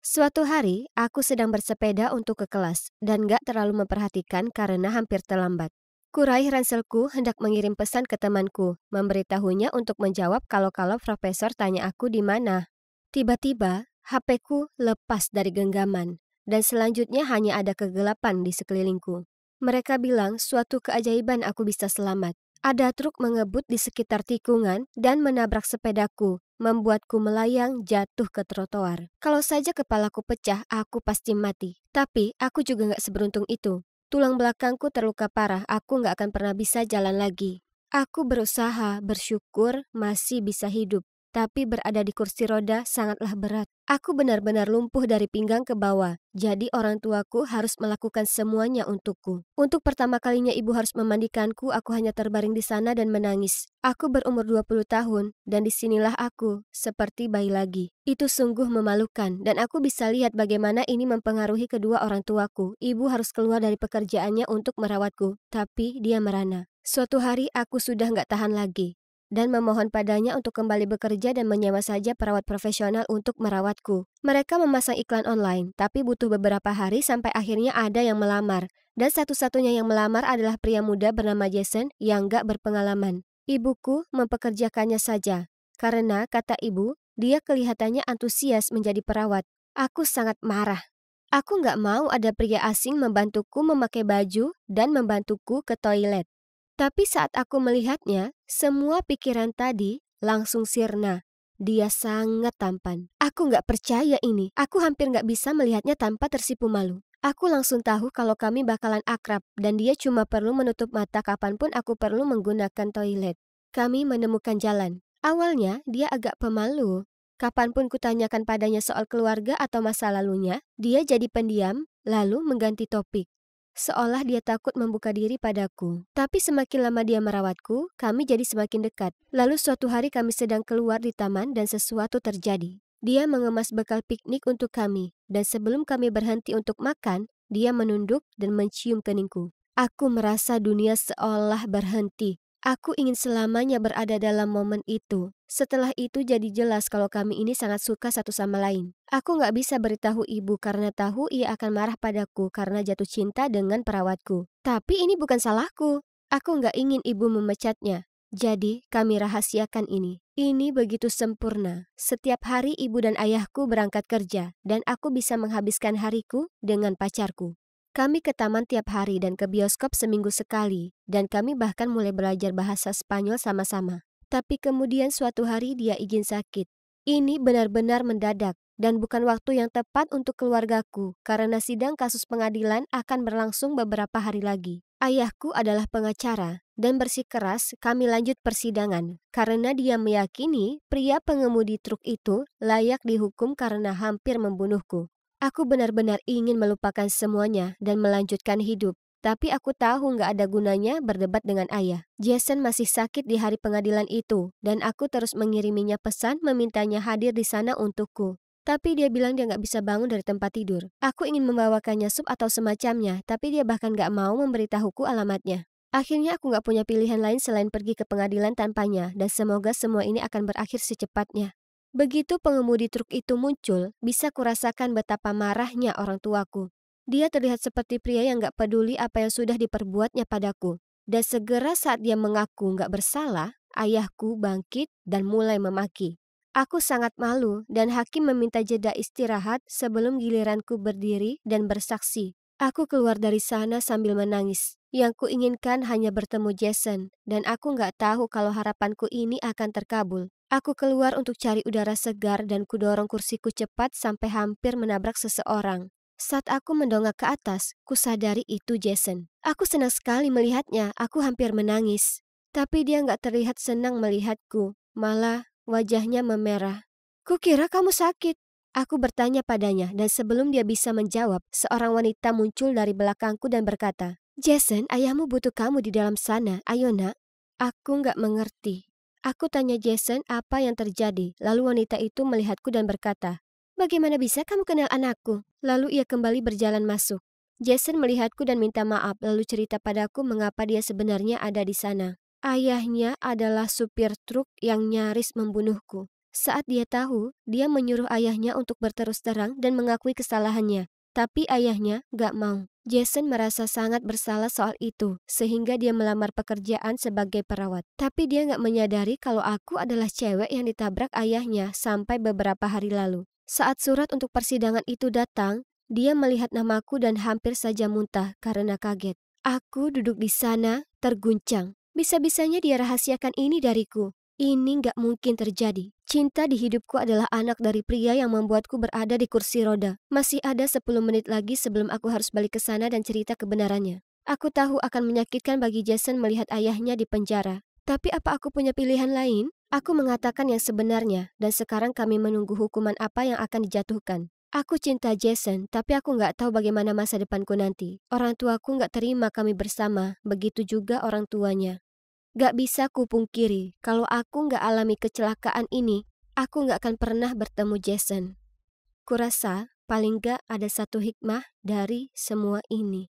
Suatu hari, aku sedang bersepeda untuk ke kelas dan gak terlalu memperhatikan karena hampir terlambat. Kuraih ranselku hendak mengirim pesan ke temanku, memberitahunya untuk menjawab kalau profesor tanya aku di mana. Tiba-tiba, HP-ku lepas dari genggaman, dan selanjutnya hanya ada kegelapan di sekelilingku. Mereka bilang suatu keajaiban aku bisa selamat. Ada truk mengebut di sekitar tikungan dan menabrak sepedaku, membuatku melayang jatuh ke trotoar. Kalau saja kepalaku pecah, aku pasti mati. Tapi aku juga gak seberuntung itu. Tulang belakangku terluka parah, aku gak akan pernah bisa jalan lagi. Aku berusaha, bersyukur masih bisa hidup. Tapi berada di kursi roda sangatlah berat. Aku benar-benar lumpuh dari pinggang ke bawah. Jadi orang tuaku harus melakukan semuanya untukku. Untuk pertama kalinya ibu harus memandikanku, aku hanya terbaring di sana dan menangis. Aku berumur 20 tahun dan disinilah aku seperti bayi lagi. Itu sungguh memalukan dan aku bisa lihat bagaimana ini mempengaruhi kedua orang tuaku. Ibu harus keluar dari pekerjaannya untuk merawatku, tapi dia merana. Suatu hari aku sudah gak tahan lagi dan memohon padanya untuk kembali bekerja dan menyewa saja perawat profesional untuk merawatku. Mereka memasang iklan online, tapi butuh beberapa hari sampai akhirnya ada yang melamar. Dan satu-satunya yang melamar adalah pria muda bernama Jason yang gak berpengalaman. Ibuku mempekerjakannya saja, karena kata ibu, dia kelihatannya antusias menjadi perawat. Aku sangat marah. Aku gak mau ada pria asing membantuku memakai baju dan membantuku ke toilet. Tapi saat aku melihatnya, semua pikiran tadi langsung sirna. Dia sangat tampan. Aku gak percaya ini. Aku hampir gak bisa melihatnya tanpa tersipu malu. Aku langsung tahu kalau kami bakalan akrab dan dia cuma perlu menutup mata kapanpun aku perlu menggunakan toilet. Kami menemukan jalan. Awalnya dia agak pemalu. Kapanpun kutanyakan padanya soal keluarga atau masa lalunya, dia jadi pendiam lalu mengganti topik. Seolah dia takut membuka diri padaku. Tapi semakin lama dia merawatku, kami jadi semakin dekat. Lalu suatu hari kami sedang keluar di taman dan sesuatu terjadi. Dia mengemas bekal piknik untuk kami, dan sebelum kami berhenti untuk makan, dia menunduk dan mencium keningku. Aku merasa dunia seolah berhenti. Aku ingin selamanya berada dalam momen itu. Setelah itu jadi jelas kalau kami ini sangat suka satu sama lain. Aku gak bisa beritahu ibu karena tahu ia akan marah padaku karena jatuh cinta dengan perawatku. Tapi ini bukan salahku. Aku gak ingin ibu memecatnya. Jadi kami rahasiakan ini. Ini begitu sempurna. Setiap hari ibu dan ayahku berangkat kerja dan aku bisa menghabiskan hariku dengan pacarku. Kami ke taman tiap hari dan ke bioskop seminggu sekali, dan kami bahkan mulai belajar bahasa Spanyol sama-sama. Tapi kemudian suatu hari dia izin sakit. Ini benar-benar mendadak, dan bukan waktu yang tepat untuk keluargaku, karena sidang kasus pengadilan akan berlangsung beberapa hari lagi. Ayahku adalah pengacara, dan bersikeras kami lanjut persidangan, karena dia meyakini pria pengemudi truk itu layak dihukum karena hampir membunuhku. Aku benar-benar ingin melupakan semuanya dan melanjutkan hidup. Tapi aku tahu nggak ada gunanya berdebat dengan ayah. Jason masih sakit di hari pengadilan itu, dan aku terus mengiriminya pesan memintanya hadir di sana untukku. Tapi dia bilang dia nggak bisa bangun dari tempat tidur. Aku ingin membawakannya sup atau semacamnya, tapi dia bahkan nggak mau memberitahuku alamatnya. Akhirnya aku nggak punya pilihan lain selain pergi ke pengadilan tanpanya, dan semoga semua ini akan berakhir secepatnya. Begitu pengemudi truk itu muncul, bisa kurasakan betapa marahnya orang tuaku. Dia terlihat seperti pria yang gak peduli apa yang sudah diperbuatnya padaku. Dan segera saat dia mengaku gak bersalah, ayahku bangkit dan mulai memaki. Aku sangat malu dan hakim meminta jeda istirahat sebelum giliranku berdiri dan bersaksi. Aku keluar dari sana sambil menangis. Yang kuinginkan hanya bertemu Jason, dan aku gak tahu kalau harapanku ini akan terkabul. Aku keluar untuk cari udara segar dan kudorong kursiku cepat sampai hampir menabrak seseorang. Saat aku mendongak ke atas, kusadari itu Jason. Aku senang sekali melihatnya, aku hampir menangis. Tapi dia gak terlihat senang melihatku, malah wajahnya memerah. Kukira kamu sakit. Aku bertanya padanya dan sebelum dia bisa menjawab, seorang wanita muncul dari belakangku dan berkata, Jason, ayahmu butuh kamu di dalam sana, ayo nak. Aku gak mengerti. Aku tanya Jason apa yang terjadi, lalu wanita itu melihatku dan berkata, bagaimana bisa kamu kenal anakku? Lalu ia kembali berjalan masuk. Jason melihatku dan minta maaf, lalu cerita padaku mengapa dia sebenarnya ada di sana. Ayahnya adalah supir truk yang nyaris membunuhku. Saat dia tahu, dia menyuruh ayahnya untuk berterus terang dan mengakui kesalahannya. Tapi ayahnya gak mau. Jason merasa sangat bersalah soal itu, sehingga dia melamar pekerjaan sebagai perawat. Tapi dia gak menyadari kalau aku adalah cewek yang ditabrak ayahnya sampai beberapa hari lalu. Saat surat untuk persidangan itu datang, dia melihat namaku dan hampir saja muntah karena kaget. Aku duduk di sana, terguncang. Bisa-bisanya dia rahasiakan ini dariku. Ini gak mungkin terjadi. Cinta di hidupku adalah anak dari pria yang membuatku berada di kursi roda. Masih ada 10 menit lagi sebelum aku harus balik ke sana dan cerita kebenarannya. Aku tahu akan menyakitkan bagi Jason melihat ayahnya di penjara. Tapi apa aku punya pilihan lain? Aku mengatakan yang sebenarnya, dan sekarang kami menunggu hukuman apa yang akan dijatuhkan. Aku cinta Jason, tapi aku nggak tahu bagaimana masa depanku nanti. Orang tuaku nggak terima kami bersama, begitu juga orang tuanya. Gak bisa kupungkiri, kalau aku gak alami kecelakaan ini, aku gak akan pernah bertemu Jason. Kurasa, paling gak ada satu hikmah dari semua ini.